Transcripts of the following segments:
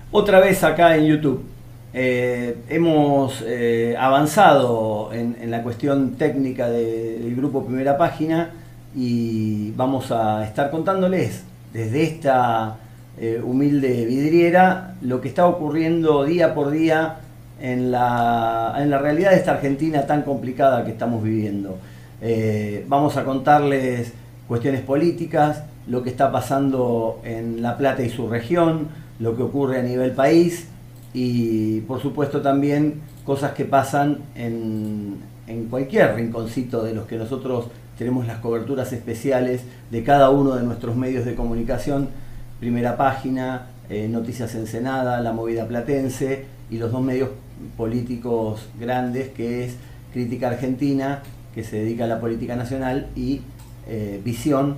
Otra vez acá en YouTube. Hemos avanzado en la cuestión técnica del grupo Primera Página y vamos a estar contándoles desde esta humilde vidriera lo que está ocurriendo día por día en la realidad de esta Argentina tan complicada que estamos viviendo. Vamos a contarles cuestiones políticas, lo que está pasando en La Plata y su región, lo que ocurre a nivel país y por supuesto también cosas que pasan en cualquier rinconcito de los que nosotros tenemos las coberturas especiales de cada uno de nuestros medios de comunicación, Primera Página, Noticias Ensenada, La Movida Platense y los dos medios políticos grandes que es Crítica Argentina, que se dedica a la política nacional, y Visión,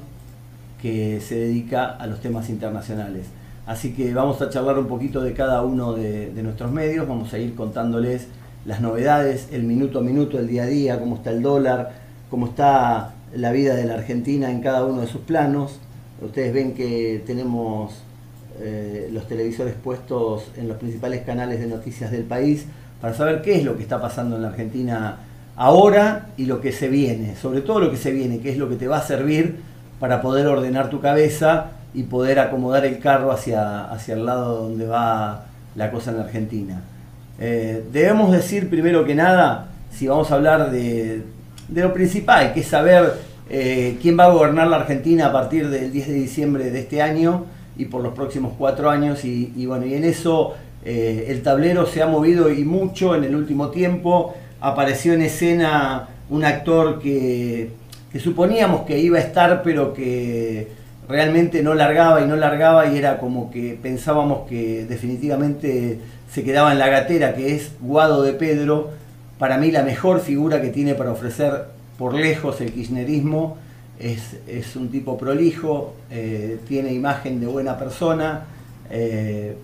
que se dedica a los temas internacionales. Así que vamos a charlar un poquito de cada uno de nuestros medios, vamos a ir contándoles las novedades, el minuto a minuto, el día a día, cómo está el dólar, cómo está la vida de la Argentina en cada uno de sus planos. Ustedes ven que tenemos los televisores puestos en los principales canales de noticias del país para saber qué es lo que está pasando en la Argentina ahora y lo que se viene, sobre todo lo que se viene, que es lo que te va a servir para poder ordenar tu cabeza y poder acomodar el carro hacia el lado donde va la cosa en la Argentina. Debemos decir primero que nada, si vamos a hablar de lo principal, que es saber quién va a gobernar la Argentina a partir del 10 de diciembre de este año y por los próximos 4 años, y bueno, y en eso el tablero se ha movido y mucho en el último tiempo. Apareció en escena un actor que suponíamos que iba a estar, pero que realmente no largaba y era como que pensábamos que definitivamente se quedaba en la gatera, que es Guado de Pedro. Para mí la mejor figura que tiene para ofrecer por lejos el kirchnerismo. Es un tipo prolijo, tiene imagen de buena persona,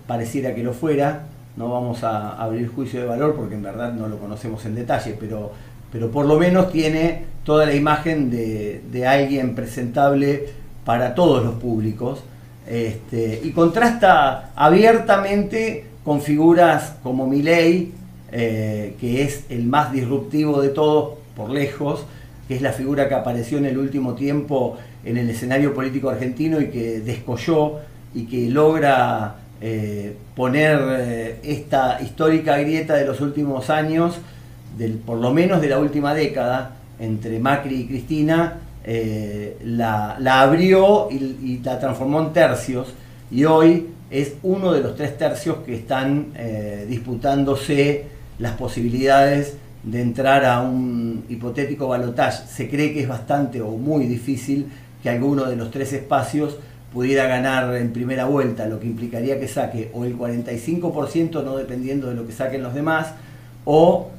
pareciera que lo fuera. No vamos a abrir juicio de valor porque en verdad no lo conocemos en detalle, pero por lo menos tiene toda la imagen de alguien presentable para todos los públicos, y contrasta abiertamente con figuras como Milei, que es el más disruptivo de todos por lejos, que es la figura que apareció en el último tiempo en el escenario político argentino y que descolló y que logra poner esta histórica grieta de los últimos años, por lo menos de la última década, entre Macri y Cristina, la abrió y la transformó en tercios, y hoy es uno de los 3 tercios que están disputándose las posibilidades de entrar a un hipotético balotaje. Se cree que es bastante o muy difícil que alguno de los 3 espacios pudiera ganar en primera vuelta, lo que implicaría que saque o el 45%, no dependiendo de lo que saquen los demás, o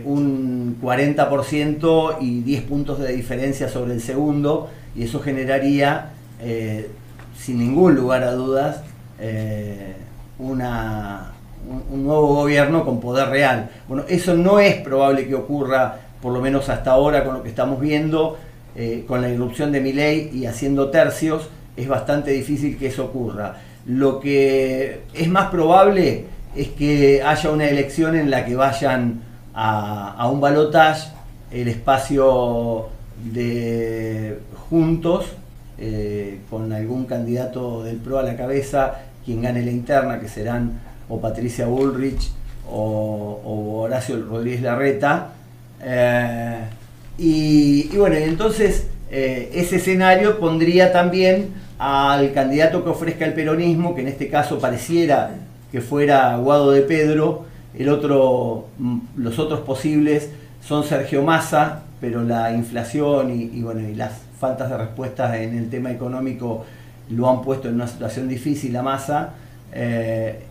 un 40% y 10 puntos de diferencia sobre el segundo, y eso generaría, sin ningún lugar a dudas, un nuevo gobierno con poder real. Bueno, eso no es probable que ocurra, por lo menos hasta ahora, con lo que estamos viendo, con la irrupción de Milei y haciendo tercios. Es bastante difícil que eso ocurra. Lo que es más probable es que haya una elección en la que vayan a un balotaje el espacio de Juntos, con algún candidato del PRO a la cabeza, quien gane la interna, que serán o Patricia Bullrich o Horacio Rodríguez Larreta, y bueno, entonces ese escenario pondría también al candidato que ofrezca el peronismo, que en este caso pareciera que fuera Guado de Pedro. Los otros posibles son Sergio Massa, pero la inflación y las faltas de respuestas en el tema económico lo han puesto en una situación difícil a Massa,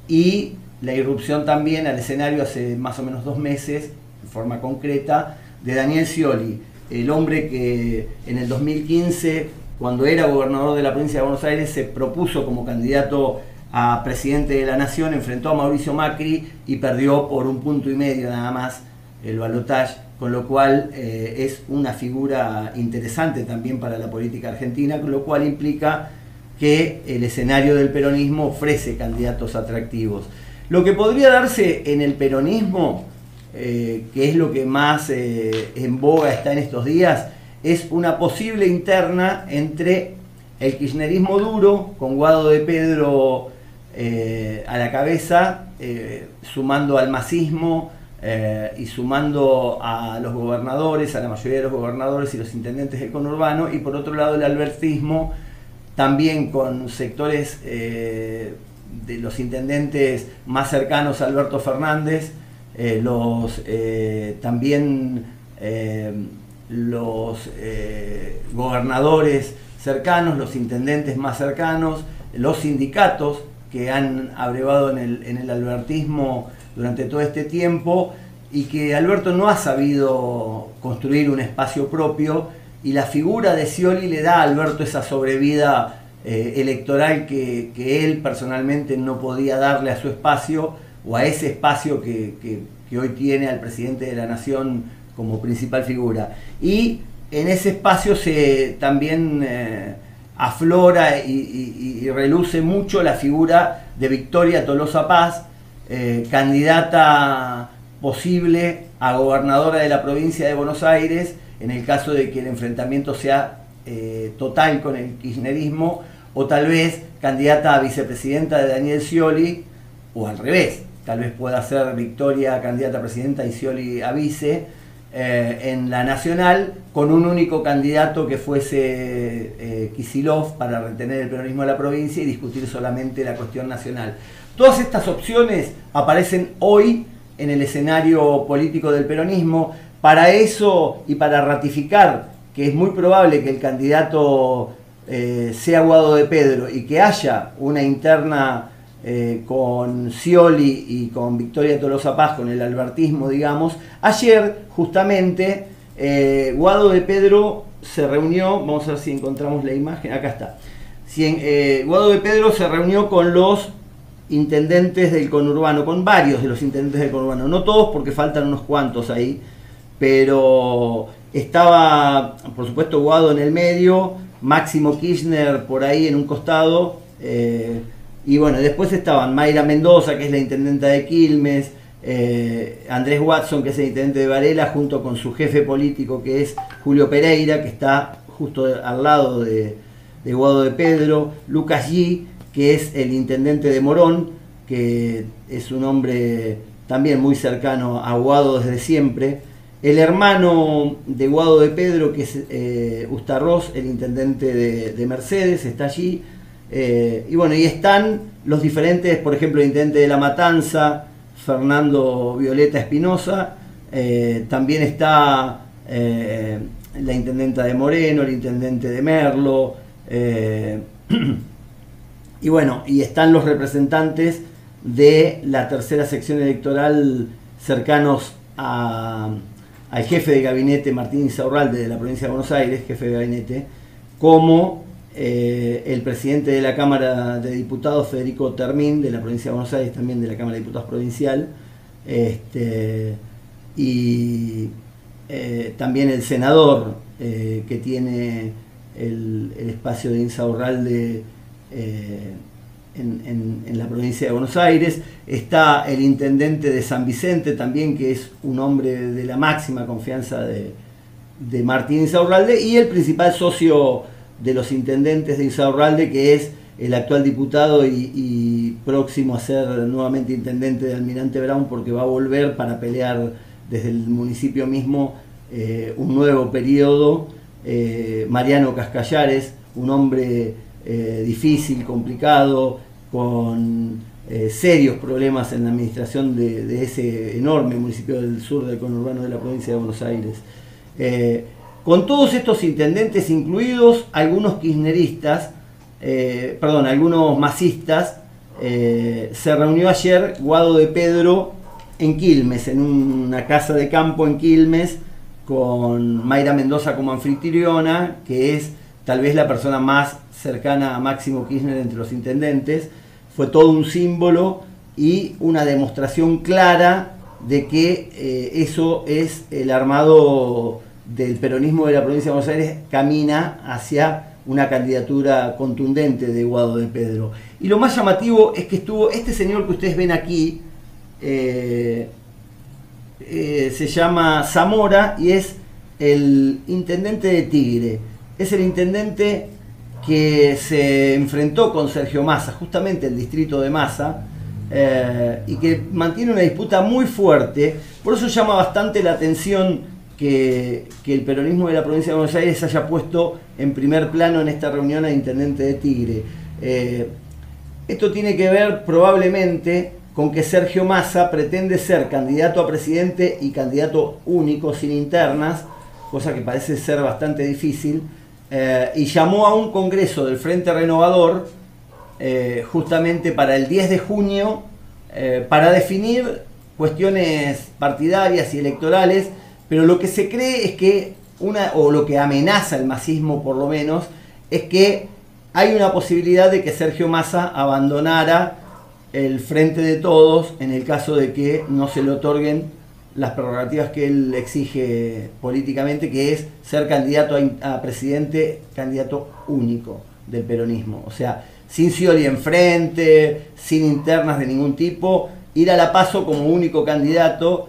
y la irrupción también al escenario hace más o menos 2 meses, en forma concreta, de Daniel Scioli, el hombre que en el 2015, cuando era gobernador de la provincia de Buenos Aires, se propuso como candidato a presidente de la Nación, enfrentó a Mauricio Macri y perdió por 1,5 puntos nada más el balotaje, con lo cual es una figura interesante también para la política argentina, con lo cual implica que el escenario del peronismo ofrece candidatos atractivos. Lo que podría darse en el peronismo, que es lo que más en boga está en estos días, es una posible interna entre el kirchnerismo duro, con Guado de Pedro a la cabeza, sumando al masismo y sumando a los gobernadores, a la mayoría de los gobernadores y los intendentes del conurbano, y por otro lado el albertismo, también con sectores de los intendentes más cercanos a Alberto Fernández, también los gobernadores cercanos, los intendentes más cercanos, los sindicatos que han abrevado en el albertismo durante todo este tiempo, y que Alberto no ha sabido construir un espacio propio, y la figura de Scioli le da a Alberto esa sobrevida electoral que él personalmente no podía darle a su espacio, o a ese espacio que hoy tiene al presidente de la Nación como principal figura. Y en ese espacio también aflora y reluce mucho la figura de Victoria Tolosa Paz, candidata posible a gobernadora de la provincia de Buenos Aires, en el caso de que el enfrentamiento sea total con el kirchnerismo, o tal vez candidata a vicepresidenta de Daniel Scioli, o al revés, tal vez pueda ser Victoria candidata a presidenta y Scioli a vice, en la nacional, con un único candidato que fuese Kicillof, para retener el peronismo de la provincia y discutir solamente la cuestión nacional. Todas estas opciones aparecen hoy en el escenario político del peronismo. Para eso, y para ratificar que es muy probable que el candidato sea Guado de Pedro, y que haya una interna con Scioli y con Victoria Tolosa Paz, con el albertismo, digamos. Ayer, justamente, Guado de Pedro se reunió, vamos a ver si encontramos la imagen, acá está. Guado de Pedro se reunió con los intendentes del conurbano, con varios de los intendentes del conurbano, no todos porque faltan unos cuantos ahí, pero estaba, por supuesto, Guado en el medio, Máximo Kirchner por ahí en un costado, y bueno, después estaban Mayra Mendoza, que es la intendenta de Quilmes, Andrés Watson, que es el intendente de Varela, junto con su jefe político, que es Julio Pereira, que está justo al lado de Guado de Pedro, Lucas G., que es el intendente de Morón, que es un hombre también muy cercano a Guado desde siempre, el hermano de Guado de Pedro, que es Ustarroz, el intendente de Mercedes, está allí. Y bueno, y están los diferentes, por ejemplo, el intendente de La Matanza, Fernando Violeta Espinosa, también está la intendenta de Moreno, el intendente de Merlo, y bueno, y están los representantes de la tercera sección electoral cercanos al jefe de gabinete Martín Insaurralde de la provincia de Buenos Aires, jefe de gabinete, como el presidente de la Cámara de Diputados, Federico Termín, de la provincia de Buenos Aires, también de la Cámara de Diputados provincial, y también el senador que tiene el espacio de Insaurralde en la provincia de Buenos Aires. Está el intendente de San Vicente también, que es un hombre de la máxima confianza de Martín Insaurralde, y el principal socio de los intendentes de Insaurralde, que es el actual diputado y próximo a ser nuevamente intendente de Almirante Brown, porque va a volver para pelear desde el municipio mismo un nuevo periodo, Mariano Cascallares, un hombre difícil, complicado, con serios problemas en la administración de ese enorme municipio del sur del conurbano de la provincia de Buenos Aires. Con todos estos intendentes, incluidos algunos kirchneristas, algunos masistas, se reunió ayer Guado de Pedro en Quilmes, en una casa de campo en Quilmes, con Mayra Mendoza como anfitriona, que es tal vez la persona más cercana a Máximo Kirchner entre los intendentes. Fue todo un símbolo y una demostración clara de que eso es el armado del peronismo de la provincia de Buenos Aires, camina hacia una candidatura contundente de Guado de Pedro. Y lo más llamativo es que estuvo este señor que ustedes ven aquí, se llama Zamora y es el intendente de Tigre. Es el intendente que se enfrentó con Sergio Massa, justamente el distrito de Massa, y que mantiene una disputa muy fuerte. Por eso llama bastante la atención que el peronismo de la provincia de Buenos Aires haya puesto en primer plano en esta reunión al intendente de Tigre. Esto tiene que ver probablemente con que Sergio Massa pretende ser candidato a presidente y candidato único sin internas, cosa que parece ser bastante difícil, y llamó a un congreso del Frente Renovador justamente para el 10 de junio para definir cuestiones partidarias y electorales, pero lo que se cree es que o lo que amenaza el masismo por lo menos, es que hay una posibilidad de que Sergio Massa abandonara el Frente de Todos en el caso de que no se le otorguen las prerrogativas que él exige políticamente, que es ser candidato a presidente, candidato único del peronismo. O sea, sin Scioli enfrente, sin internas de ningún tipo, ir a la PASO como único candidato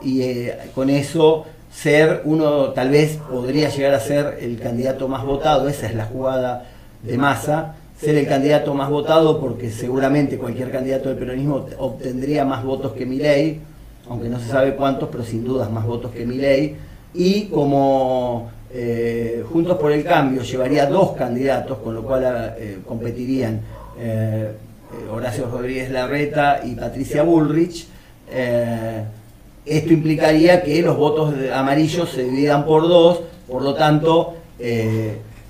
y con eso ser uno, tal vez podría llegar a ser el candidato más votado. Esa es la jugada de Massa, ser el candidato más votado, porque seguramente cualquier candidato del peronismo obtendría más votos que Milei, aunque no se sabe cuántos, pero sin dudas más votos que Milei, y como Juntos por el Cambio llevaría dos candidatos, con lo cual competirían Horacio Rodríguez Larreta y Patricia Bullrich, esto implicaría que los votos amarillos se dividan por dos, por lo tanto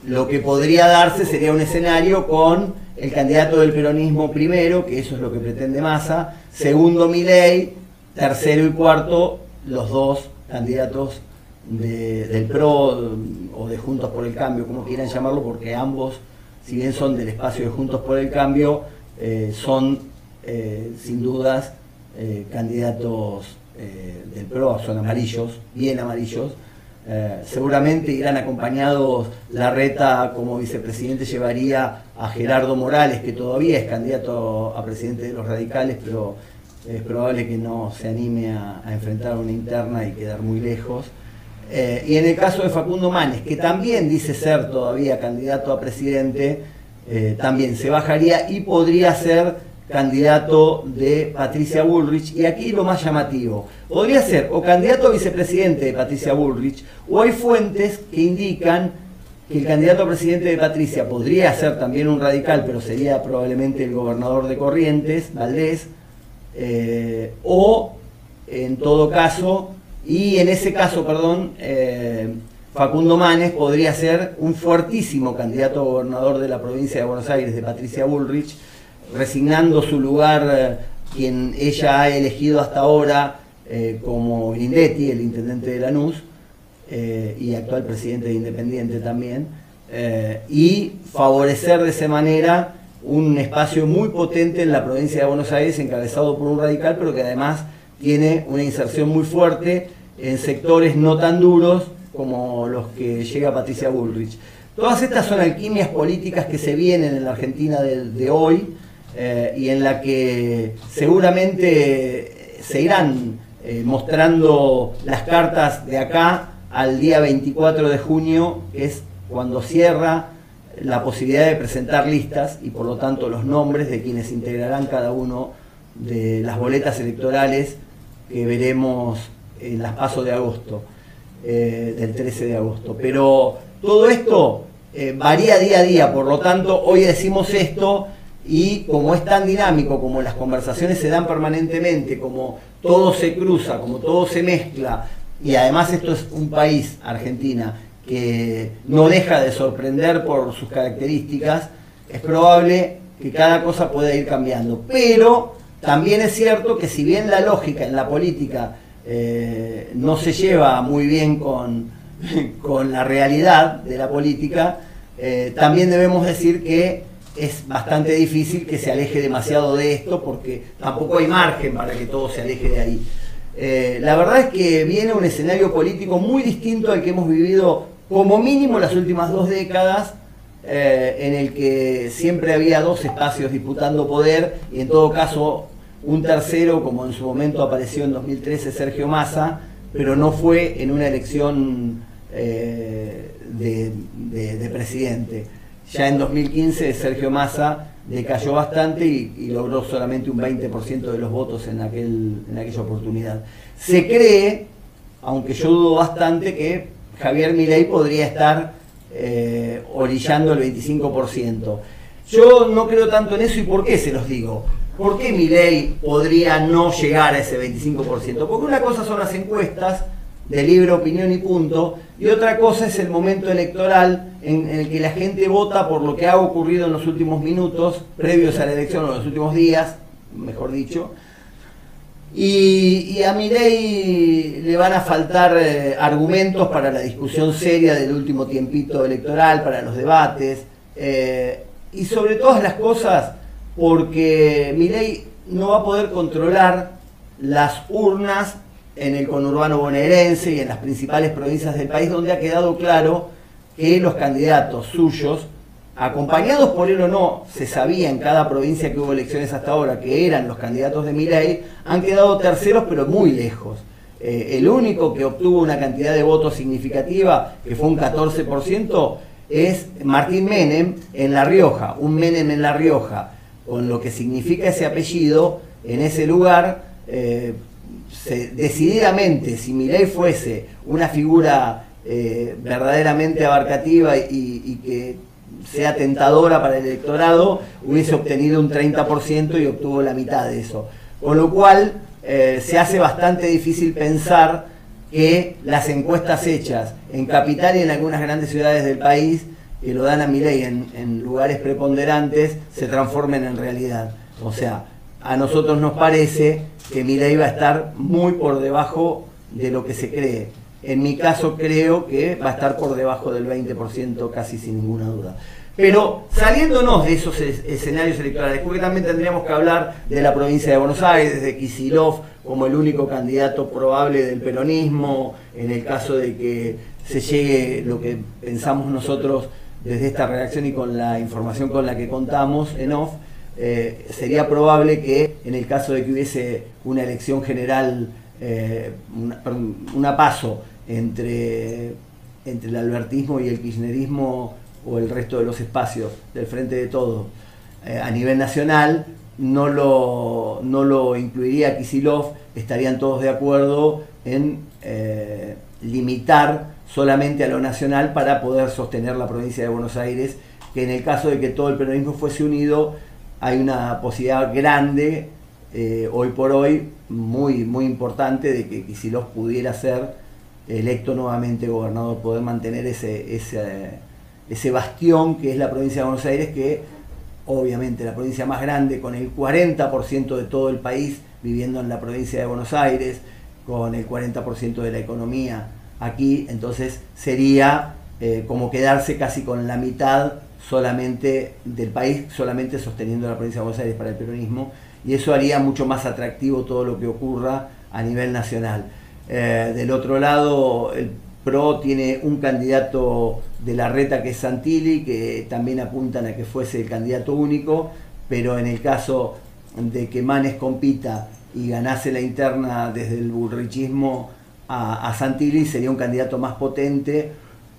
lo que podría darse sería un escenario con el candidato del peronismo primero, que eso es lo que pretende Massa, segundo Milei, tercero y cuarto los dos candidatos del PRO o de Juntos por el Cambio, como quieran llamarlo, porque ambos, si bien son del espacio de Juntos por el Cambio, son sin dudas candidatos del PRO, son amarillos, bien amarillos. Seguramente irán acompañados. Larreta como vicepresidente llevaría a Gerardo Morales, que todavía es candidato a presidente de los radicales, pero es probable que no se anime a enfrentar una interna y quedar muy lejos. Y en el caso de Facundo Manes, que también dice ser todavía candidato a presidente, también se bajaría y podría ser candidato de Patricia Bullrich. Y aquí lo más llamativo, podría ser o candidato a vicepresidente de Patricia Bullrich, o hay fuentes que indican que el candidato a presidente de Patricia podría ser también un radical, pero sería probablemente el gobernador de Corrientes, Valdés, o en todo caso, y en ese caso, perdón, Facundo Manes podría ser un fuertísimo candidato a gobernador de la provincia de Buenos Aires, de Patricia Bullrich, resignando su lugar quien ella ha elegido hasta ahora como Grindetti, el intendente de Lanús, y actual presidente de Independiente también, y favorecer de esa manera un espacio muy potente en la provincia de Buenos Aires, encabezado por un radical, pero que además tiene una inserción muy fuerte en sectores no tan duros como los que llega Patricia Bullrich. Todas estas son alquimias políticas que se vienen en la Argentina de hoy, y en la que seguramente se irán mostrando las cartas de acá al día 24 de junio, que es cuando cierra la posibilidad de presentar listas y por lo tanto los nombres de quienes integrarán cada uno de las boletas electorales que veremos en las PASO de agosto, del 13 de agosto. Pero todo esto varía día a día, por lo tanto hoy decimos esto, y como es tan dinámico, como las conversaciones se dan permanentemente, como todo se cruza, como todo se mezcla, y además esto es un país, Argentina, que no deja de sorprender por sus características, es probable que cada cosa pueda ir cambiando. Pero también es cierto que si bien la lógica en la política no se lleva muy bien con la realidad de la política, también debemos decir que es bastante difícil que se aleje demasiado de esto, porque tampoco hay margen para que todo se aleje de ahí. La verdad es que viene un escenario político muy distinto al que hemos vivido como mínimo las últimas 2 décadas, en el que siempre había dos espacios disputando poder y en todo caso un tercero, como en su momento apareció en 2013 Sergio Massa, pero no fue en una elección de presidente. Ya en 2015 Sergio Massa decayó bastante y logró solamente un 20% de los votos en aquella oportunidad. Se cree, aunque yo dudo bastante, que Javier Milei podría estar orillando el 25%. Yo no creo tanto en eso, ¿y por qué se los digo? ¿Por qué Milei podría no llegar a ese 25%? Porque una cosa son las encuestas de libre opinión y punto, y otra cosa es el momento electoral en el que la gente vota por lo que ha ocurrido en los últimos minutos, previos a la elección, o en los últimos días, mejor dicho. Y a Milei le van a faltar argumentos para la discusión seria del último tiempito electoral, para los debates, y sobre todas las cosas porque Milei no va a poder controlar las urnas en el conurbano bonaerense y en las principales provincias del país, donde ha quedado claro que los candidatos suyos, acompañados por él o no, se sabía en cada provincia que hubo elecciones hasta ahora que eran los candidatos de Milei, han quedado terceros pero muy lejos. El único que obtuvo una cantidad de votos significativa, que fue un 14%, es Martín Menem en La Rioja, un Menem en La Rioja, con lo que significa ese apellido, en ese lugar, decididamente, si Milei fuese una figura verdaderamente abarcativa y que sea tentadora para el electorado, hubiese obtenido un 30% y obtuvo la mitad de eso. Con lo cual, se hace bastante difícil pensar que las encuestas hechas en Capital y en algunas grandes ciudades del país, que lo dan a Milei en lugares preponderantes, se transformen en realidad. O sea, a nosotros nos parece que Milei va a estar muy por debajo de lo que se cree. En mi caso creo que va a estar por debajo del 20%, casi sin ninguna duda. Pero saliéndonos de esos escenarios electorales, porque también tendríamos que hablar de la provincia de Buenos Aires, de Kicillof como el único candidato probable del peronismo, en el caso de que se llegue lo que pensamos nosotros desde esta redacción y con la información con la que contamos en off, sería probable que en el caso de que hubiese una elección general, una PASO entre el albertismo y el kirchnerismo o el resto de los espacios del Frente de Todos a nivel nacional, no lo incluiría Kicillof, estarían todos de acuerdo en limitar solamente a lo nacional para poder sostener la provincia de Buenos Aires, que en el caso de que todo el peronismo fuese unido, hay una posibilidad grande, hoy por hoy, muy, muy importante, de que Kicillof pudiera ser electo nuevamente gobernador, poder mantener ese bastión que es la provincia de Buenos Aires, que obviamente la provincia más grande, con el 40% de todo el país viviendo en la provincia de Buenos Aires, con el 40% de la economía aquí, entonces sería como quedarse casi con la mitad solamente del país, solamente sosteniendo la provincia de Buenos Aires para el peronismo, y eso haría mucho más atractivo todo lo que ocurra a nivel nacional. Del otro lado, el PRO tiene un candidato de Larreta que es Santilli, que también apuntan a que fuese el candidato único, pero en el caso de que Manes compita y ganase la interna desde el bullrichismo a Santilli, sería un candidato más potente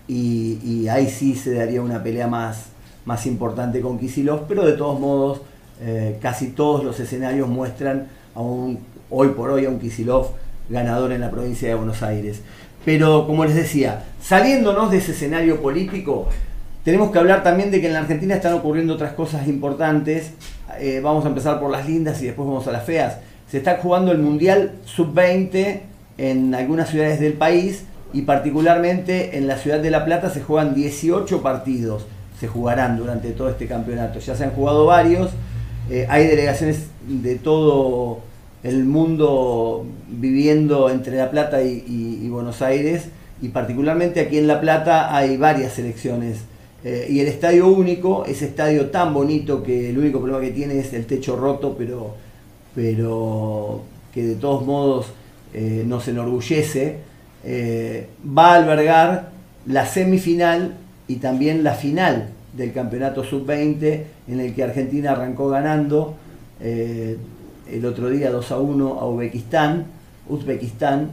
y ahí sí se daría una pelea más importante con Kicillof, pero de todos modos casi todos los escenarios muestran hoy por hoy a un Kicillof ganador en la provincia de Buenos Aires. Pero como les decía, saliéndonos de ese escenario político, tenemos que hablar también de que en la Argentina están ocurriendo otras cosas importantes. Vamos a empezar por las lindas y después vamos a las feas. Se está jugando el Mundial Sub-20 en algunas ciudades del país y particularmente en la ciudad de La Plata se juegan 18 partidos, se jugarán durante todo este campeonato. Ya se han jugado varios, hay delegaciones de todo el mundo viviendo entre La Plata y Buenos Aires, y particularmente aquí en La Plata hay varias selecciones. Y el estadio único, ese estadio tan bonito que el único problema que tiene es el techo roto, pero que de todos modos nos enorgullece, va a albergar la semifinal y también la final del campeonato sub-20, en el que Argentina arrancó ganando el otro día 2-1 a Uzbekistán,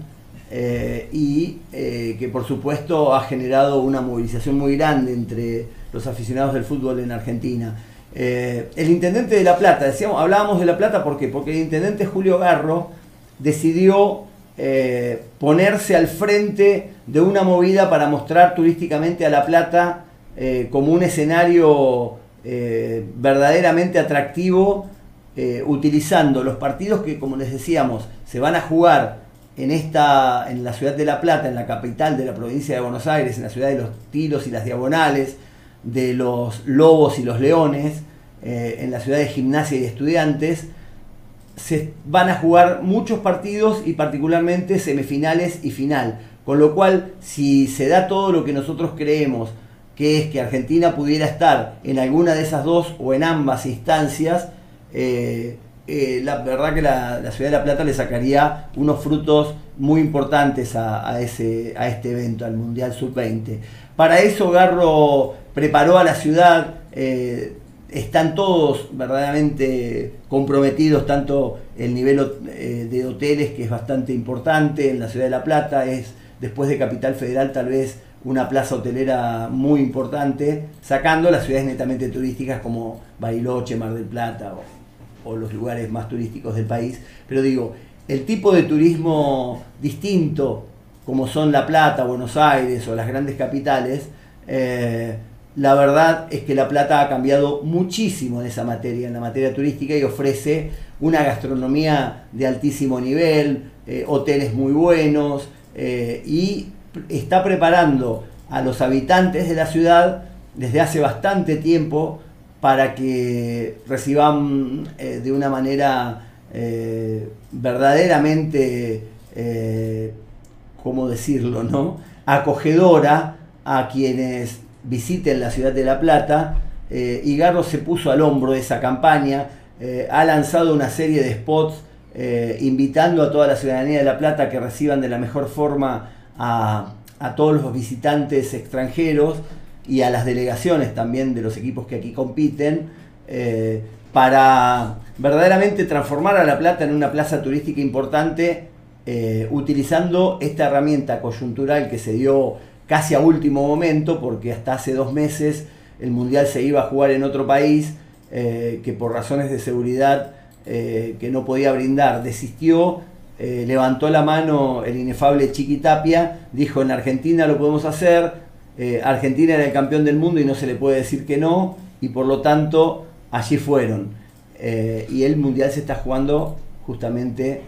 y que por supuesto ha generado una movilización muy grande entre los aficionados del fútbol en Argentina. El intendente de La Plata, hablábamos de La Plata, ¿por qué? Porque el intendente Julio Garro decidió ponerse al frente de una movida para mostrar turísticamente a La Plata como un escenario verdaderamente atractivo, utilizando los partidos que, como les decíamos, se van a jugar en la ciudad de La Plata, en la capital de la provincia de Buenos Aires, en la ciudad de los tiros y las diagonales, de los lobos y los leones, en la ciudad de Gimnasia y de Estudiantes. Se van a jugar muchos partidos y particularmente semifinales y final, con lo cual, si se da todo lo que nosotros creemos, que es que Argentina pudiera estar en alguna de esas dos o en ambas instancias, la verdad que la ciudad de La Plata le sacaría unos frutos muy importantes a este evento, al Mundial Sub-20. Para eso Garro preparó a la ciudad, están todos verdaderamente comprometidos, tanto el nivel de hoteles, que es bastante importante en la ciudad de La Plata, es después de Capital Federal tal vez una plaza hotelera muy importante, sacando las ciudades netamente turísticas como Bariloche, Mar del Plata o los lugares más turísticos del país. Pero digo, el tipo de turismo distinto, como son La Plata, Buenos Aires o las grandes capitales, la verdad es que La Plata ha cambiado muchísimo en esa materia, en la materia turística, y ofrece una gastronomía de altísimo nivel, hoteles muy buenos, y está preparando a los habitantes de la ciudad desde hace bastante tiempo para que reciban de una manera verdaderamente, ¿cómo decirlo?, ¿no?, acogedora a quienes visiten la ciudad de La Plata. Y Garro se puso al hombro de esa campaña, ha lanzado una serie de spots invitando a toda la ciudadanía de La Plata a que reciban de la mejor forma a todos los visitantes extranjeros y a las delegaciones también de los equipos que aquí compiten, para verdaderamente transformar a La Plata en una plaza turística importante, utilizando esta herramienta coyuntural que se dio casi a último momento, porque hasta hace 2 meses el Mundial se iba a jugar en otro país, que por razones de seguridad que no podía brindar desistió. Levantó la mano el inefable Chiqui Tapia, dijo: en Argentina lo podemos hacer, Argentina era el campeón del mundo y no se le puede decir que no, y por lo tanto allí fueron. Y el Mundial se está jugando justamente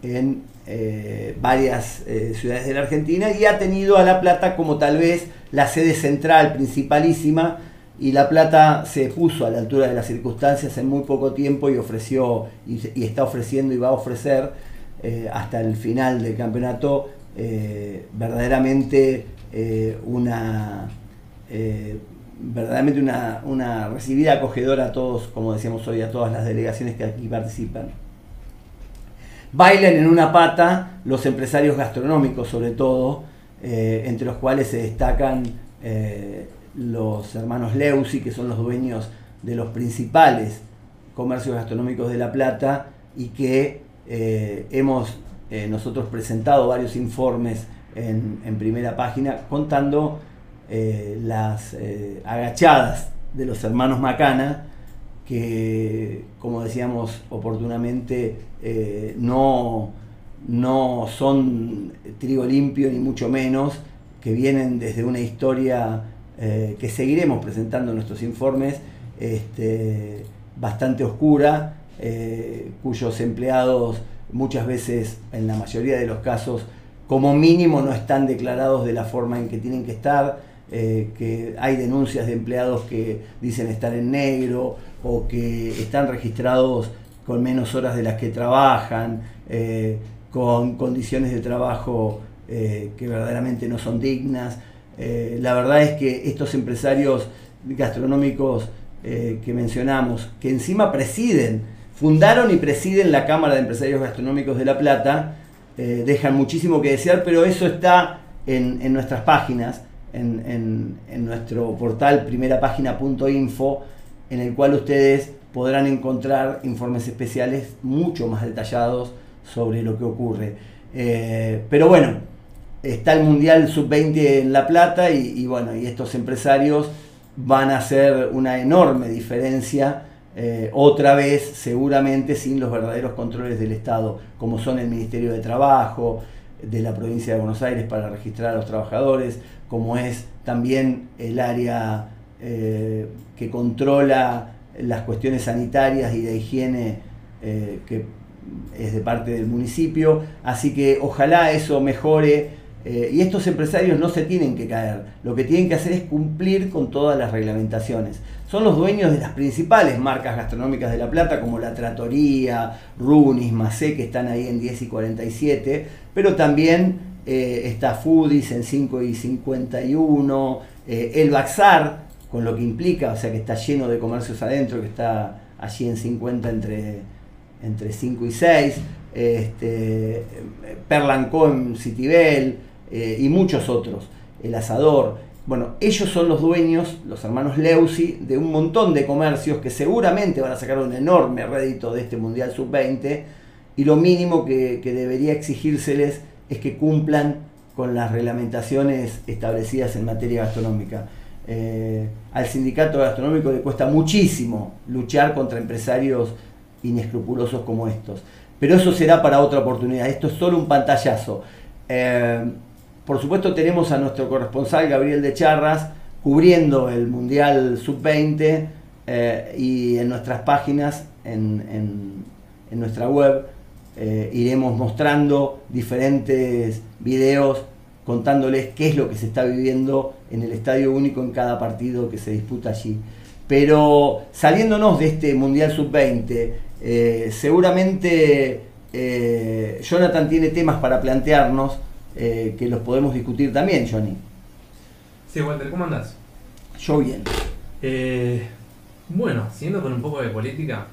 en varias ciudades de la Argentina, y ha tenido a La Plata como tal vez la sede central, principalísima, y La Plata se puso a la altura de las circunstancias en muy poco tiempo y ofreció, y está ofreciendo y va a ofrecer hasta el final del campeonato verdaderamente una recibida acogedora a todos, como decíamos hoy, a todas las delegaciones que aquí participan. Bailan en una pata los empresarios gastronómicos, sobre todo, entre los cuales se destacan los hermanos Leusi, que son los dueños de los principales comercios gastronómicos de La Plata, y que hemos nosotros presentado varios informes en Primera Página contando las agachadas de los hermanos Macana, que, como decíamos oportunamente, no son trigo limpio ni mucho menos, que vienen desde una historia que seguiremos presentando en nuestros informes, bastante oscura, cuyos empleados muchas veces, en la mayoría de los casos, como mínimo no están declarados de la forma en que tienen que estar, que hay denuncias de empleados que dicen estar en negro o que están registrados con menos horas de las que trabajan, con condiciones de trabajo que verdaderamente no son dignas. La verdad es que estos empresarios gastronómicos que mencionamos, que encima fundaron y presiden la Cámara de Empresarios Gastronómicos de La Plata, dejan muchísimo que desear, pero eso está en nuestras páginas. en nuestro portal primerapagina.info, en el cual ustedes podrán encontrar informes especiales mucho más detallados sobre lo que ocurre. Pero bueno, está el Mundial Sub-20 en La Plata y bueno, y estos empresarios van a hacer una enorme diferencia, otra vez seguramente sin los verdaderos controles del Estado, como son el Ministerio de Trabajo de la provincia de Buenos Aires para registrar a los trabajadores, como es también el área que controla las cuestiones sanitarias y de higiene, que es de parte del municipio. Así que ojalá eso mejore, y estos empresarios no se tienen que caer, lo que tienen que hacer es cumplir con todas las reglamentaciones. Son los dueños de las principales marcas gastronómicas de La Plata, como La Trattoria, Runis, Macé, que están ahí en 10 y 47, pero también está Foodies en 5 y 51, el Baxar, con lo que implica, o sea que está lleno de comercios adentro, que está allí en 50 entre 5 y 6, Perlanco en Citibel, y muchos otros, El Asador. Bueno, ellos son los dueños, los hermanos Leusi, de un montón de comercios que seguramente van a sacar un enorme rédito de este Mundial Sub-20, y lo mínimo que debería exigírseles es que cumplan con las reglamentaciones establecidas en materia gastronómica. Al sindicato gastronómico le cuesta muchísimo luchar contra empresarios inescrupulosos como estos, pero eso será para otra oportunidad. Esto es solo un pantallazo. Por supuesto tenemos a nuestro corresponsal Gabriel de Charras cubriendo el Mundial Sub-20, y en nuestras páginas, en nuestra web, iremos mostrando diferentes videos contándoles qué es lo que se está viviendo en el Estadio Único en cada partido que se disputa allí. Pero saliéndonos de este Mundial Sub-20, seguramente Jonathan tiene temas para plantearnos, que los podemos discutir también, Johnny. Sí, Walter, ¿cómo andás? Yo bien. Bueno, siguiendo con un poco de política.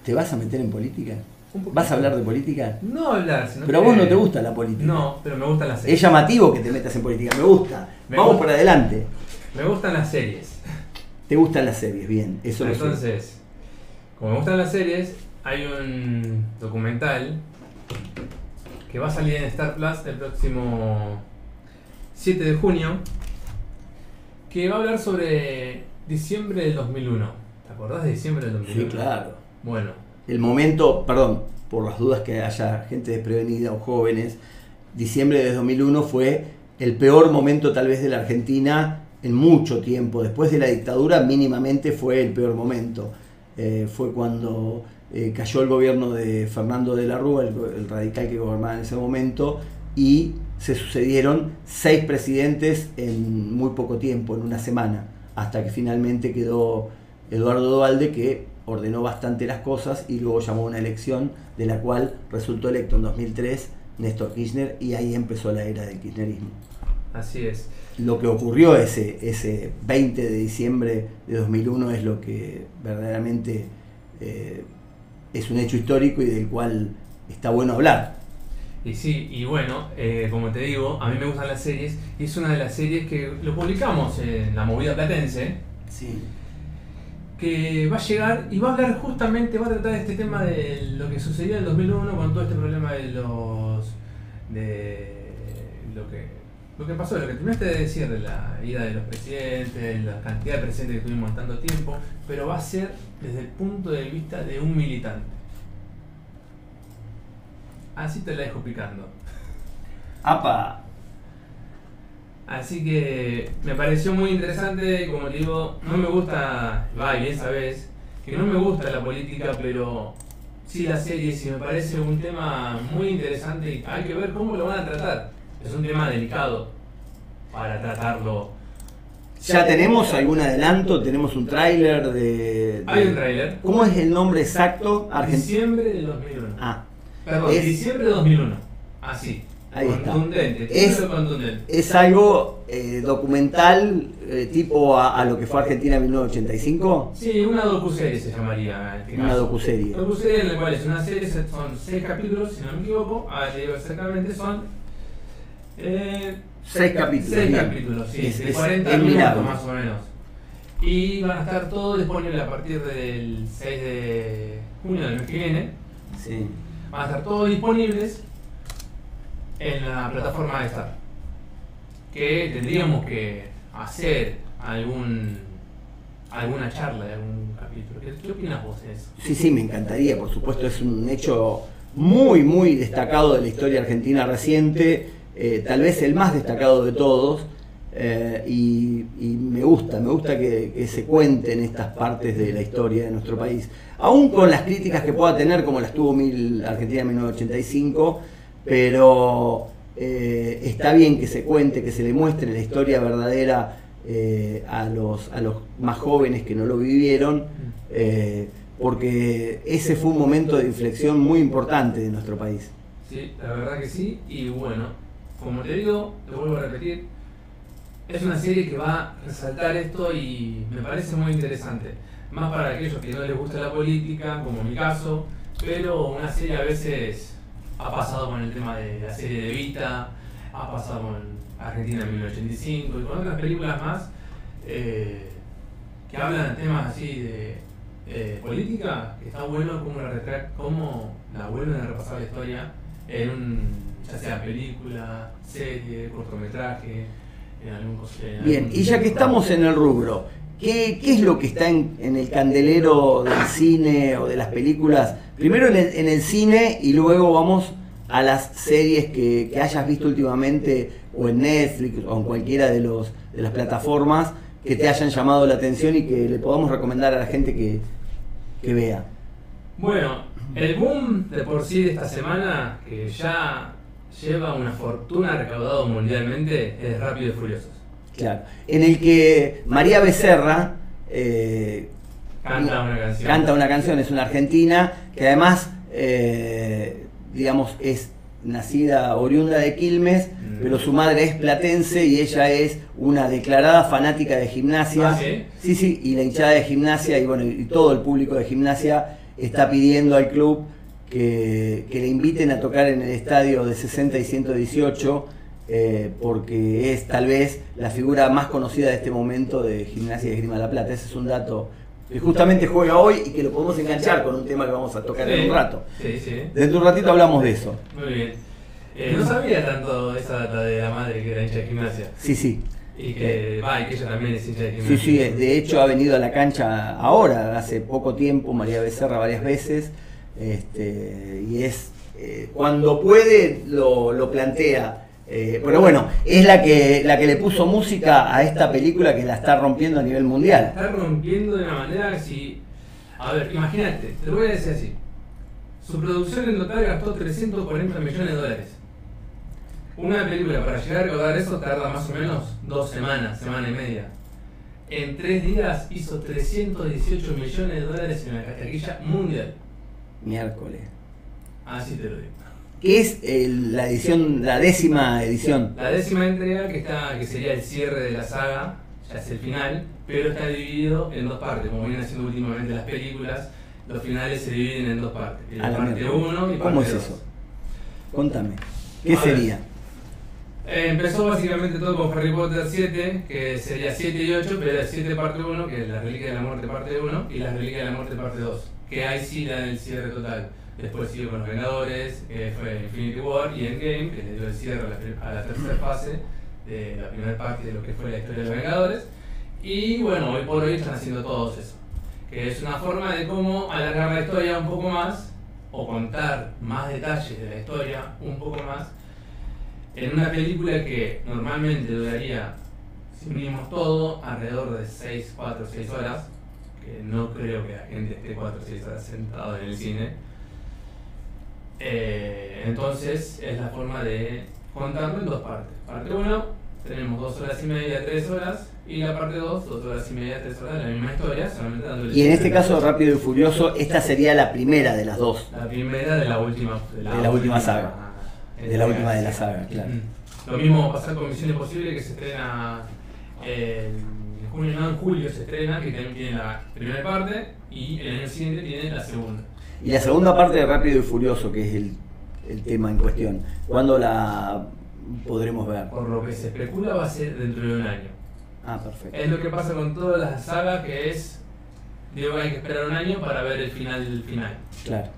¿Te vas a meter en política? ¿Vas a hablar de política? No hablar, sino pero a vos no te gusta la política. No, pero me gustan las series. Es llamativo que te metas en política, me gusta. Vamos por adelante. Me gustan las series. ¿Te gustan las series? Bien, eso lo sé. Entonces, como me gustan las series, hay un documental que va a salir en Star Plus el próximo 7 de junio, que va a hablar sobre diciembre del 2001. ¿Te acordás de diciembre del 2001? Sí, claro. Bueno. El momento, perdón, por las dudas que haya gente desprevenida o jóvenes, diciembre de 2001 fue el peor momento tal vez de la Argentina en mucho tiempo. Después de la dictadura mínimamente fue el peor momento. Fue cuando cayó el gobierno de Fernando de la Rúa, el radical que gobernaba en ese momento, y se sucedieron 6 presidentes en muy poco tiempo, en una semana, hasta que finalmente quedó Eduardo Duhalde, que ordenó bastante las cosas y luego llamó a una elección de la cual resultó electo en 2003 Néstor Kirchner, y ahí empezó la era del kirchnerismo. Así es. Lo que ocurrió ese 20 de diciembre de 2001 es lo que verdaderamente es un hecho histórico y del cual está bueno hablar. Y sí, y bueno, como te digo, a mí me gustan las series, y es una de las series que lo publicamos en La Movida Platense. Sí. Que va a llegar y va a hablar justamente, va a tratar este tema de lo que sucedió en el 2001 con todo este problema de lo que pasó, lo que terminaste de decir, de la ida de los presidentes, la cantidad de presidentes que tuvimos en tanto tiempo, pero va a ser desde el punto de vista de un militante. Así te la dejo picando. ¡Apa! Así que me pareció muy interesante, como te digo, no me gusta, y bien sabes, que no me gusta la política, pero sí las series, y me parece un tema muy interesante y hay que ver cómo lo van a tratar. Es un tema delicado para tratarlo. ¿Ya tenemos algún adelanto? ¿Tenemos un tráiler de...? Hay un tráiler. ¿Cómo es el nombre exacto? Diciembre de 2001. Ah. Perdón, diciembre de 2001. Así. Ahí contundente, está. Contundente. ¿Es algo documental tipo a lo que fue Argentina en 1985? Sí, una docuserie se llamaría. En este caso. Una docuserie. Docuserie en la cual es una serie, son 6 capítulos, si no me equivoco. Te digo exactamente, son 6 capítulos. 6 bien. capítulos, sí, Es- de es 40 mirable. minutos más o menos. Y van a estar todos disponibles a partir del 6 de junio del mes que viene. Sí. Van a estar todos disponibles en la plataforma de Star. Que tendríamos que hacer alguna charla de algún capítulo. ¿Qué opinas vos de eso? Sí, sí, me encantaría, por supuesto, es un hecho muy, muy destacado de la historia argentina reciente, tal vez el más destacado de todos, y me gusta que se cuenten estas partes de la historia de nuestro país, aún con las críticas que pueda tener, como las tuvo Argentina en 1985, pero está bien que se cuente, que se le muestre la historia verdadera a los más jóvenes que no lo vivieron, porque ese fue un momento de inflexión muy importante de nuestro país. Sí, la verdad que sí, y bueno, como te digo, te vuelvo a repetir, es una serie que va a resaltar esto y me parece muy interesante, más para aquellos que no les gusta la política, como en mi caso, pero una serie a veces ha pasado con el tema de la serie de Evita, ha pasado con Argentina en 1985 y con otras películas más que hablan de temas así de política, que está bueno cómo la vuelven a repasar la historia en ya sea película, serie, cortometraje, en algún Bien, y ya que estamos en el rubro, ¿qué es lo que está en el candelero del cine o de las películas? Primero en el cine y luego vamos a las series que hayas visto últimamente, o en Netflix o en cualquiera de las plataformas que te hayan llamado la atención y que le podamos recomendar a la gente que vea. Bueno, el boom de por sí de esta semana, que ya lleva una fortuna recaudado mundialmente, es Rápido y Furiosos. Claro, en el que María Becerra canta una canción, es una argentina que además, digamos, es nacida oriunda de Quilmes, pero su madre es platense y ella es una declarada fanática de Gimnasia. ¿Ah, sí? Sí, sí, y la hinchada de Gimnasia y bueno, y todo el público de Gimnasia está pidiendo al club que le inviten a tocar en el estadio de 60 y 118, porque es tal vez la figura más conocida de este momento de Gimnasia y Esgrima La Plata. Ese es un dato que justamente juega hoy y que lo podemos enganchar con un tema que vamos a tocar en un rato. Sí, sí. Dentro de un ratito hablamos de eso. Muy bien. No sabía tanto esa data de la madre que era hincha de Gimnasia. Sí, sí. Y que ella también es hincha de Sí, Gimnasia. sí, de hecho ha venido a la cancha ahora, hace poco tiempo, María Becerra varias veces, y es cuando puede lo plantea. Pero bueno, es la que le puso música a esta película que la está rompiendo a nivel mundial. Está rompiendo de una manera que si... A ver, imagínate, te lo voy a decir así. Su producción en total gastó 340 millones de dólares. Una película para llegar a recaudar eso tarda más o menos 2 semanas, semana y media. En 3 días hizo 318 millones de dólares en la taquilla mundial. Miércoles. Así te lo digo. ¿Qué es la décima edición? La 10ª entrega que sería el cierre de la saga, ya es el final, pero está dividido en 2 partes, como vienen haciendo últimamente las películas. Los finales se dividen en 2 partes, parte 1 y parte 2. ¿Cómo es eso? Contame. ¿Qué sería? Empezó básicamente todo con Harry Potter 7, que sería 7 y 8, pero es 7 parte 1, que es la Reliquia de la Muerte parte 1, y la Reliquia de la Muerte parte 2, que ahí sí da el cierre total. Después siguió con los Vengadores, que fue Infinity War y Endgame, que le dio el cierre a la tercera fase de la primera parte de lo que fue la historia de los Vengadores. Y bueno, hoy por hoy están haciendo todos eso, que es una forma de cómo alargar la historia un poco más, o contar más detalles de la historia un poco más, en una película que normalmente duraría, si unimos todo, alrededor de 4 o 6 horas, que no creo que la gente esté 4 o 6 horas sentado en el cine. Entonces es la forma de contarlo en 2 partes. Parte 1, tenemos 2 horas y media, 3 horas, y la parte 2, 2 horas y media, 3 horas de la misma historia, solamente dándole... Y en este caso, Rápido y Furioso, esta sería la primera de las 2. La primera de la última... De la última saga. De la última de la saga, claro. Lo mismo va a pasar con Misión Imposible, que se estrena en julio se estrena, que también tiene la primera parte, y el año siguiente tiene la segunda. Y la segunda parte de Rápido y Furioso, que es el tema en cuestión, ¿cuándo la podremos ver. Por lo que se especula va a ser dentro de un año. Ah, perfecto. Es lo que pasa con todas las sagas, que es, digo, hay que esperar un año para ver el final final. Claro.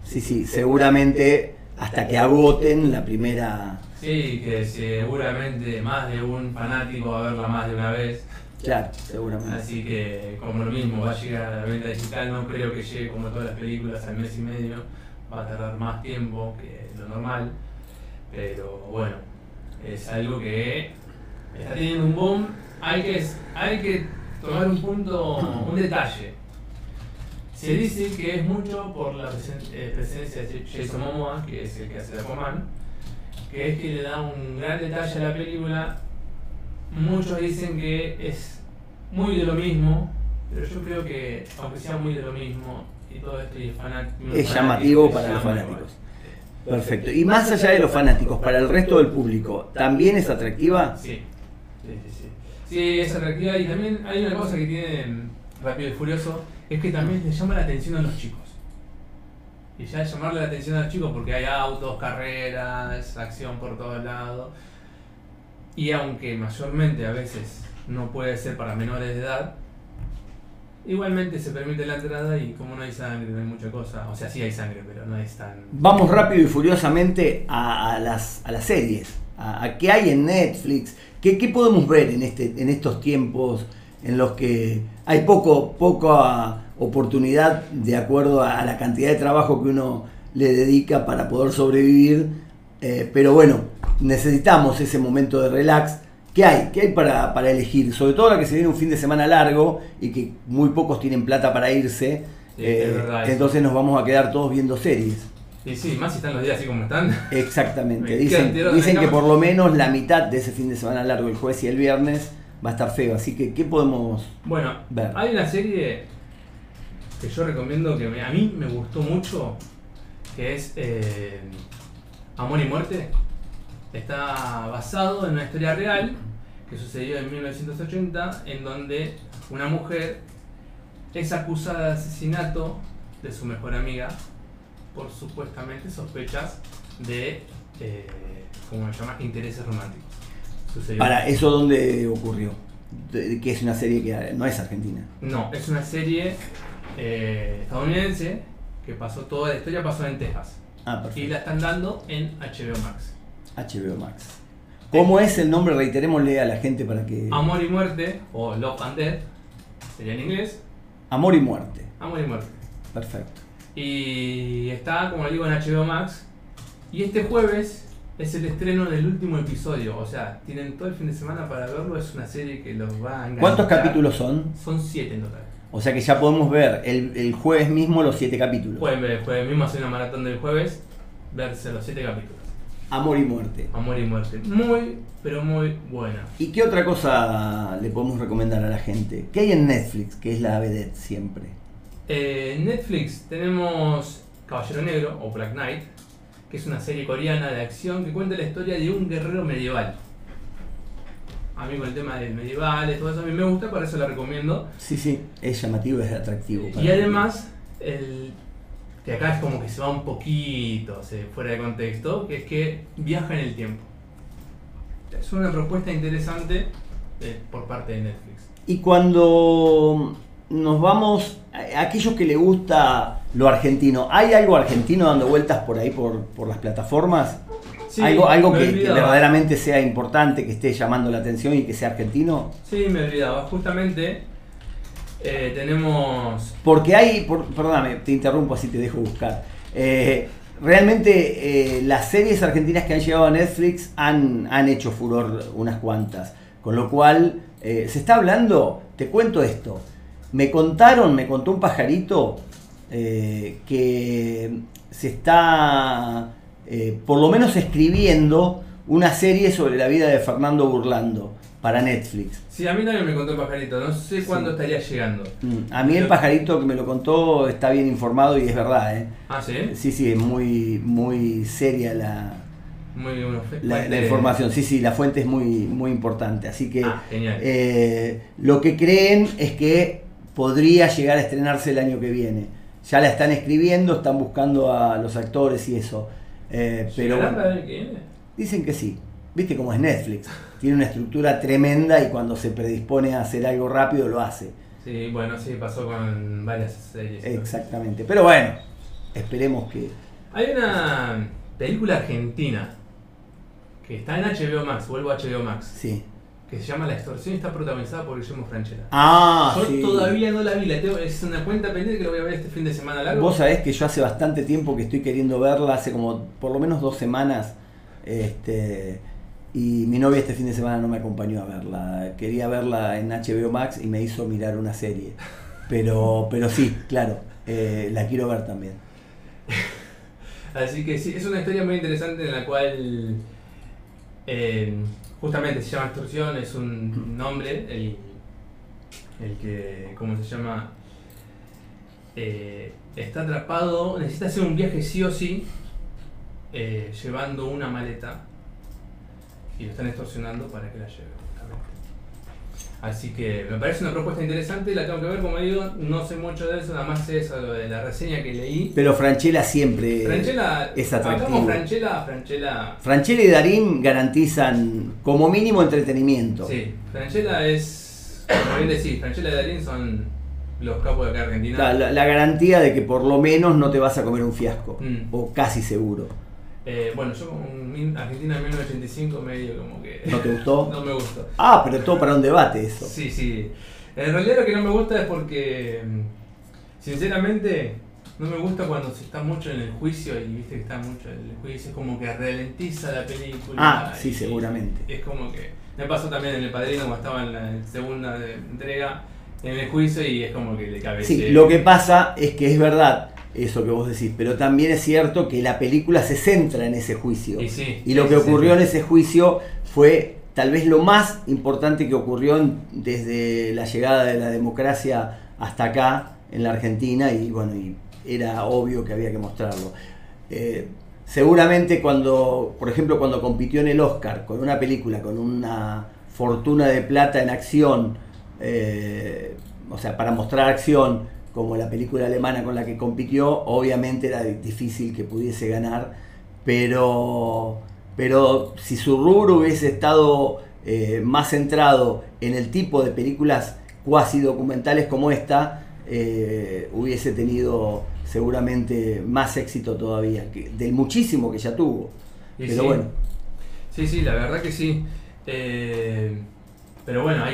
Sí, sí, seguramente hasta que agoten la primera... Sí, que seguramente más de un fanático va a verla más de una vez. Claro, seguramente. Así que, como lo mismo, va a llegar a la venta digital, no creo que llegue como todas las películas al mes y medio, va a tardar más tiempo que lo normal, pero bueno, es algo que está teniendo un boom. Hay que tomar un detalle. Se dice que es mucho por la presencia de Jason Momoa, que es el que hace de Aquaman, que es que le da un gran detalle a la película. Muchos dicen que es muy de lo mismo, pero yo creo que, aunque sea muy de lo mismo, y todo esto es llamativo para los fanáticos. Perfecto. Y más allá de los fanáticos, para el resto del público, ¿también es atractiva? Sí. Sí, es atractiva, y también hay una cosa que tiene Rápido y Furioso, es que también le llama la atención a los chicos. Y ya llamarle la atención a los chicos porque hay autos, carreras, acción por todos lados. Y aunque mayormente a veces no puede ser para menores de edad, igualmente se permite la entrada, y como no hay sangre, no hay mucha cosa. O sea, sí hay sangre, pero no es tan... Vamos rápido y furiosamente a las series. A qué hay en Netflix. ¿Qué podemos ver en estos tiempos en los que hay poca oportunidad de acuerdo a la cantidad de trabajo que uno le dedica para poder sobrevivir? Pero bueno, necesitamos ese momento de relax. ¿Qué hay? ¿Qué hay para elegir? Sobre todo ahora que se viene un fin de semana largo y que muy pocos tienen plata para irse. Sí, es verdad, entonces nos vamos a quedar todos viendo series. Y sí, más si están los días así como están. Exactamente. Dicen que por lo menos la mitad de ese fin de semana largo, el jueves y el viernes, va a estar feo. Así que, ¿qué podemos ver? Hay una serie que yo recomiendo, que a mí me gustó mucho, que es Amor y Muerte. Está basado en una historia real que sucedió en 1980, en donde una mujer es acusada de asesinato de su mejor amiga por supuestamente sospechas de, ¿cómo se llama?, intereses románticos. ¿Para eso dónde ocurrió? Que es una serie que no es argentina. No, es una serie estadounidense que pasó, toda la historia pasó en Texas. Ah, perfecto. Y la están dando en HBO Max. HBO Max. ¿Cómo es el nombre? Reiterémosle a la gente para que... Amor y Muerte, o Love and Death, sería en inglés. Amor y Muerte. Amor y Muerte. Perfecto. Y está, como le digo, en HBO Max. Y este jueves es el estreno del último episodio. O sea, tienen todo el fin de semana para verlo. Es una serie que los va a enganchar. ¿Cuántos capítulos son? Son 7 en total. O sea que ya podemos ver el jueves mismo los 7 capítulos. Pueden ver el jueves mismo, hacer una maratón del jueves, verse los 7 capítulos. Amor y Muerte. Amor y Muerte. Muy, pero muy buena. ¿Y qué otra cosa le podemos recomendar a la gente? ¿Qué hay en Netflix, que es la vedette siempre? En Netflix tenemos Caballero Negro, o Black Knight, que es una serie coreana de acción que cuenta la historia de un guerrero medieval. A mí con el tema de medievales, todo eso a mí me gusta, por eso la recomiendo. Sí, es llamativo, es atractivo. Y además, que acá es como que se va un poquito fuera de contexto, que es que viaja en el tiempo. Es una propuesta interesante por parte de Netflix. Y cuando nos vamos, a aquellos que le gusta lo argentino, ¿hay algo argentino dando vueltas por ahí por las plataformas? Sí, algo que verdaderamente sea importante, que esté llamando la atención y que sea argentino. Sí, me olvidaba. Justamente tenemos... Porque hay, perdóname, te interrumpo así te dejo buscar. Realmente las series argentinas que han llegado a Netflix han hecho furor unas cuantas. Con lo cual, se está hablando, te cuento esto. Me contó un pajarito que se está... por lo menos escribiendo una serie sobre la vida de Fernando Burlando para Netflix. Sí, a mí también me contó el pajarito, no sé cuándo estaría llegando. A mí el pajarito que me lo contó está bien informado y es verdad, ¿eh? ¿Ah, sí? Sí, es muy seria la información. Sí, la fuente es muy importante, así que genial. Lo que creen es que podría llegar a estrenarse el año que viene. Ya la están escribiendo, están buscando a los actores y eso. Pero ¿Llegará para el que viene? Dicen que sí. viste cómo es Netflix, tiene una estructura tremenda y cuando se predispone a hacer algo rápido lo hace. Sí, bueno, sí, pasó con varias series. Exactamente, pero bueno, esperemos que... Hay una película argentina que está en HBO Max, vuelvo a HBO Max, Sí. que se llama La Extorsión y está protagonizada por Guillermo Francella. Ah, Yo sí. todavía no la vi, es una cuenta pendiente que lo voy a ver este fin de semana largo. Vos sabés que yo hace bastante tiempo que estoy queriendo verla, hace como por lo menos 2 semanas, y mi novia este fin de semana no me acompañó a verla. Quería verla en HBO Max y me hizo mirar una serie. Pero sí, claro, la quiero ver también. Así que sí, es una historia muy interesante en la cual justamente se llama Extorsión, es un nombre, el que, ¿cómo se llama? Está atrapado, necesita hacer un viaje sí o sí, llevando una maleta y lo están extorsionando para que la lleve. Así que me parece una propuesta interesante, la tengo que ver, como digo, no sé mucho de eso, nada más sé eso de la reseña que leí. Pero Francella siempre Francella, es atractivo. Francella Y Darín garantizan como mínimo entretenimiento. Sí, Francella es, como bien decís, Francella y Darín son los capos de acá de Argentina. La garantía de que por lo menos no te vas a comer un fiasco, o casi seguro. Bueno, yo con Argentina en 1985 medio como que... ¿No te gustó? No me gustó. Ah, pero todo para un debate eso. Sí, sí. En realidad lo que no me gusta es porque, sinceramente, no me gusta cuando se está mucho en el juicio y viste que está mucho en el juicio, es como que ralentiza la película. Ah, sí, seguramente. Es como que... Me pasó también en El Padrino cuando estaba en la segunda entrega en el juicio y es como que le cabecea. Sí, lo que pasa es que es verdad eso que vos decís, pero también es cierto que la película se centra en ese juicio. Y lo que ocurrió en ese juicio fue tal vez lo más importante que ocurrió desde la llegada de la democracia hasta acá en la Argentina, y bueno, y era obvio que había que mostrarlo. Seguramente por ejemplo, cuando compitió en el Oscar con una película con una fortuna de plata en acción, o sea, para mostrar acción, como la película alemana con la que compitió, obviamente era difícil que pudiese ganar, pero si su rubro hubiese estado más centrado en el tipo de películas cuasi documentales como esta, hubiese tenido seguramente más éxito todavía, del muchísimo que ya tuvo. Pero sí. Bueno. Sí, la verdad que sí. Pero bueno,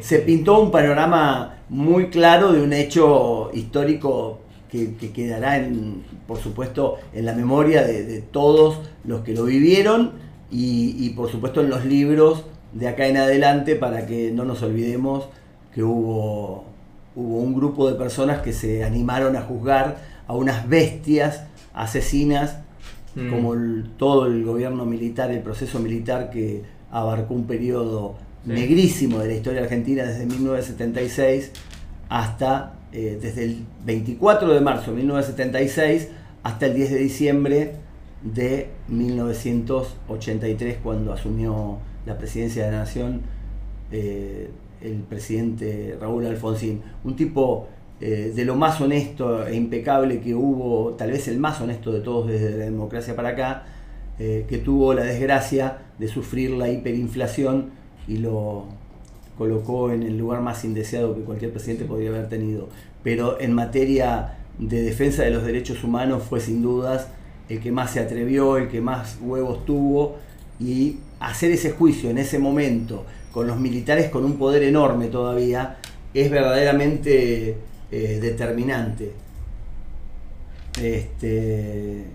Se pintó un panorama muy claro de un hecho histórico que quedará, por supuesto, en la memoria de todos los que lo vivieron y por supuesto en los libros de acá en adelante, para que no nos olvidemos que hubo un grupo de personas que se animaron a juzgar a unas bestias asesinas, como todo el gobierno militar, el proceso militar que abarcó un periodo negrísimo de la historia argentina desde 1976 hasta desde el 24 de marzo de 1976 hasta el 10 de diciembre de 1983, cuando asumió la presidencia de la Nación el presidente Raúl Alfonsín, un tipo de lo más honesto e impecable que hubo, tal vez el más honesto de todos desde la democracia para acá, que tuvo la desgracia de sufrir la hiperinflación y lo colocó en el lugar más indeseado que cualquier presidente podría haber tenido. Pero en materia de defensa de los derechos humanos fue sin dudas el que más se atrevió, el que más huevos tuvo, y hacer ese juicio en ese momento con los militares con un poder enorme todavía es verdaderamente determinante.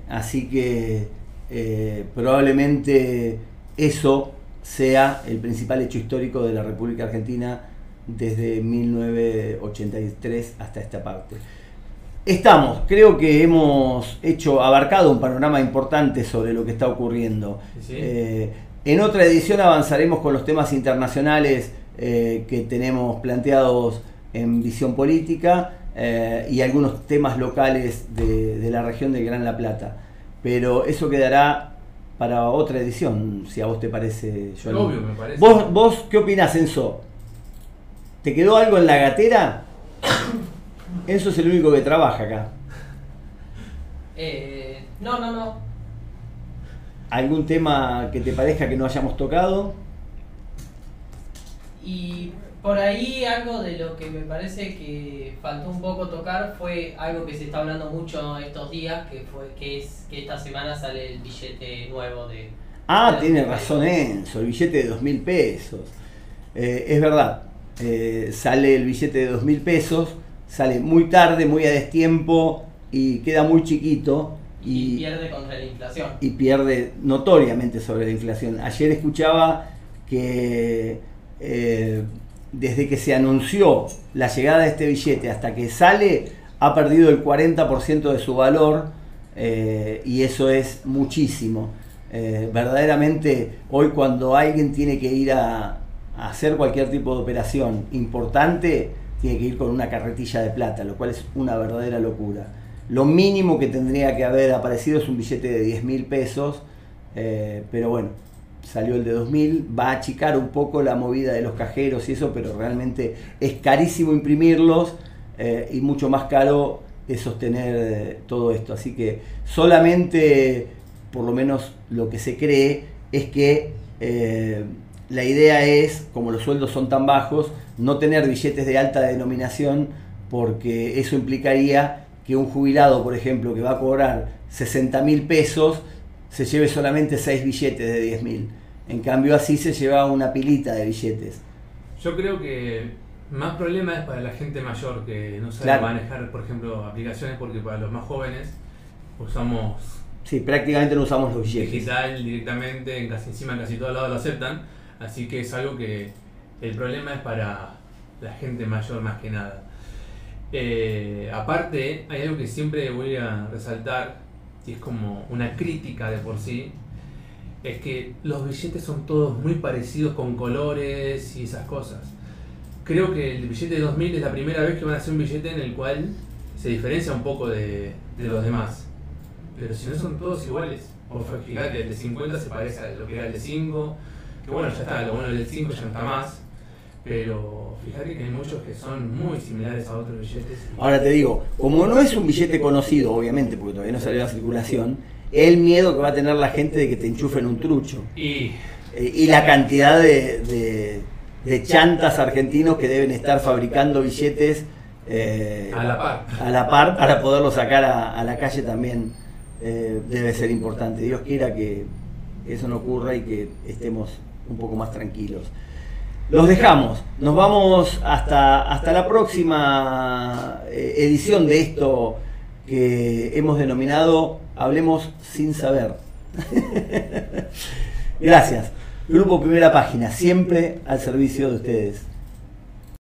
Así que probablemente eso sea el principal hecho histórico de la República Argentina desde 1983 hasta esta parte. Creo que hemos abarcado un panorama importante sobre lo que está ocurriendo. Sí. En otra edición avanzaremos con los temas internacionales que tenemos planteados en Visión Política y algunos temas locales de la región del Gran La Plata. Pero eso quedará para otra edición, si a vos te parece, Johnny. Obvio, me parece. ¿Vos qué opinás, Enzo? ¿Te quedó algo en la gatera? Enzo es el único que trabaja acá. No. ¿Algún tema que te parezca que no hayamos tocado? Y por ahí algo de lo que me parece que faltó un poco tocar fue algo que se está hablando mucho estos días, que es que esta semana sale el billete nuevo de... Tiene razón Enzo, el billete de 2.000 pesos. Es verdad, sale el billete de 2.000 pesos, sale muy tarde, muy a destiempo y queda muy chiquito. Y pierde contra la inflación. Y pierde notoriamente sobre la inflación. Ayer escuchaba que desde que se anunció la llegada de este billete hasta que sale, ha perdido el 40% de su valor, y eso es muchísimo. Verdaderamente, hoy cuando alguien tiene que ir a hacer cualquier tipo de operación importante, tiene que ir con una carretilla de plata, lo cual es una verdadera locura. Lo mínimo que tendría que haber aparecido es un billete de 10.000 pesos, pero bueno, salió el de 2.000, va a achicar un poco la movida de los cajeros y eso, pero realmente es carísimo imprimirlos, y mucho más caro es sostener todo esto. Así que solamente, por lo menos lo que se cree, es que la idea es, como los sueldos son tan bajos, no tener billetes de alta denominación, porque eso implicaría que un jubilado, por ejemplo, que va a cobrar 60.000 pesos, se lleve solamente 6 billetes de 10.000. En cambio, así se lleva una pilita de billetes. Yo creo que más problema es para la gente mayor que no sabe manejar, por ejemplo, aplicaciones, porque para los más jóvenes usamos... Sí, prácticamente no usamos los billetes. Digital directamente, encima en casi todos lados lo aceptan, así que es algo que el problema es para la gente mayor más que nada. Aparte, hay algo que siempre voy a resaltar, y es como una crítica de por sí, es que los billetes son todos muy parecidos con colores y esas cosas. Creo que el billete de 2.000 es la primera vez que van a hacer un billete en el cual se diferencia un poco de los demás. Pero si no son todos iguales, fíjate, el de 50 se parece a lo que era el de 5, que bueno, ya está, lo bueno del 5 ya no está más. Pero fíjate que hay muchos que son muy similares a otros billetes. Ahora te digo, como no es un billete conocido, obviamente, porque todavía no salió a la circulación, el miedo que va a tener la gente de que te enchufen un trucho. Y la cantidad de chantas argentinos que deben estar fabricando billetes a la par para poderlo sacar a la calle también, debe ser importante. Dios quiera que eso no ocurra y que estemos un poco más tranquilos. Los dejamos, nos vamos hasta la próxima edición de esto que hemos denominado Hablemos sin saber. Gracias. Grupo Primera Página, siempre al servicio de ustedes.